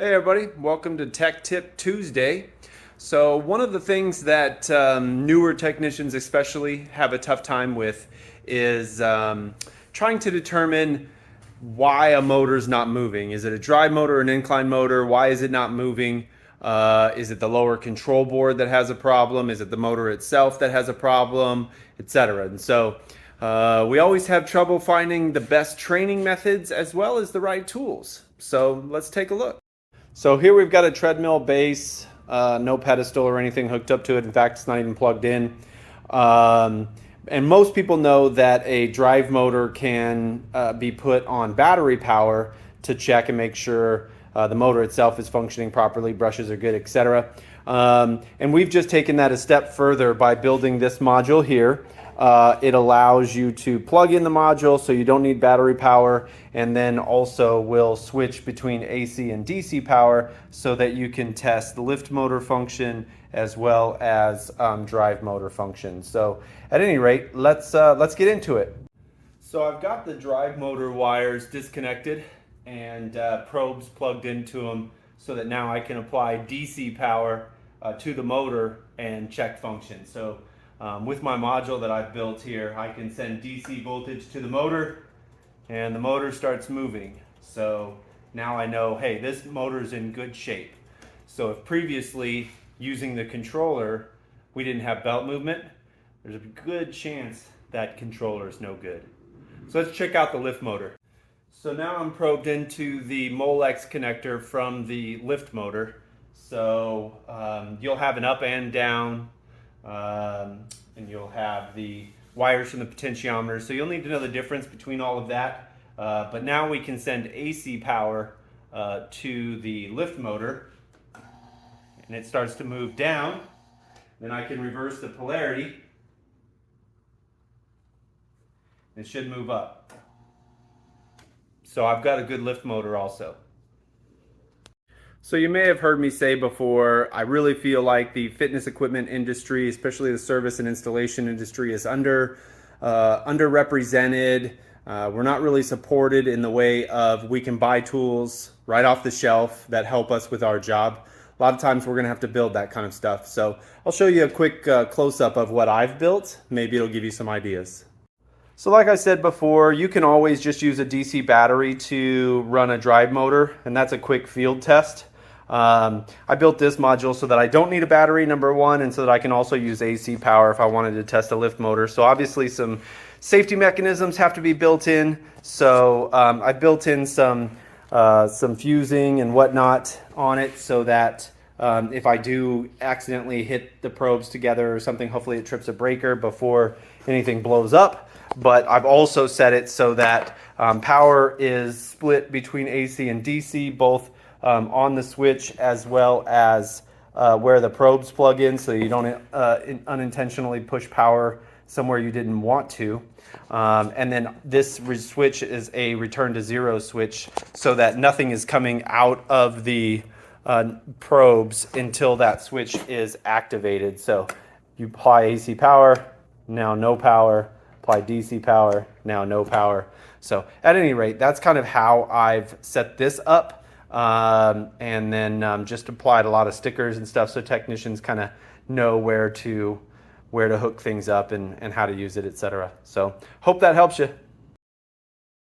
Hey everybody, welcome to Tech Tip Tuesday. So one of the things that newer technicians especially have a tough time with is trying to determine why a motor is not moving. Is it a drive motor or an incline motor? Why is it not moving? Is it the lower control board that has a problem? Is it the motor itself that has a problem, etc.? And so we always have trouble finding the best training methods as well as the right tools. So let's take a look. So here we've got a treadmill base, no pedestal or anything hooked up to it. In fact, it's not even plugged in. And most people know that a drive motor can be put on battery power to check and make sure the motor itself is functioning properly, brushes are good, etc. And we've just taken that a step further by building this module here. It allows you to plug in the module so you don't need battery power, and then also will switch between AC and DC power so that you can test the lift motor function as well as drive motor function. So at any rate, let's get into it. So I've got the drive motor wires disconnected and probes plugged into them so that now I can apply DC power to the motor and check function. So with my module that I've built here, I can send DC voltage to the motor and the motor starts moving. So now I know, hey, this motor is in good shape. So if previously using the controller, we didn't have belt movement, there's a good chance that controller is no good. So let's check out the lift motor. So now I'm probed into the Molex connector from the lift motor. So you'll have an up and down, and you'll have the wires from the potentiometer. So you'll need to know the difference between all of that. But now we can send AC power to the lift motor, and it starts to move down. Then I can reverse the polarity. It should move up. So I've got a good lift motor also. So you may have heard me say before, I really feel like the fitness equipment industry, especially the service and installation industry, is underrepresented. We're not really supported in the way of we can buy tools right off the shelf that help us with our job. A lot of times we're gonna have to build that kind of stuff. So I'll show you a quick close-up of what I've built. Maybe it'll give you some ideas. So like I said before, you can always just use a DC battery to run a drive motor, and that's a quick field test. I built this module so that I don't need a battery, number one, and so that I can also use AC power if I wanted to test a lift motor. So obviously some safety mechanisms have to be built in. So I built in some fusing and whatnot on it so that if I do accidentally hit the probes together or something, hopefully it trips a breaker before anything blows up. But I've also set it so that power is split between AC and DC, both on the switch as well as where the probes plug in, so you don't unintentionally push power somewhere you didn't want to. And then this switch is a return to zero switch so that nothing is coming out of the probes until that switch is activated. So you apply AC power, now no power. Apply DC power, now no power. So at any rate, that's kind of how I've set this up. And then just applied a lot of stickers and stuff so technicians kind of know where to hook things up and how to use it, etc. So hope that helps you.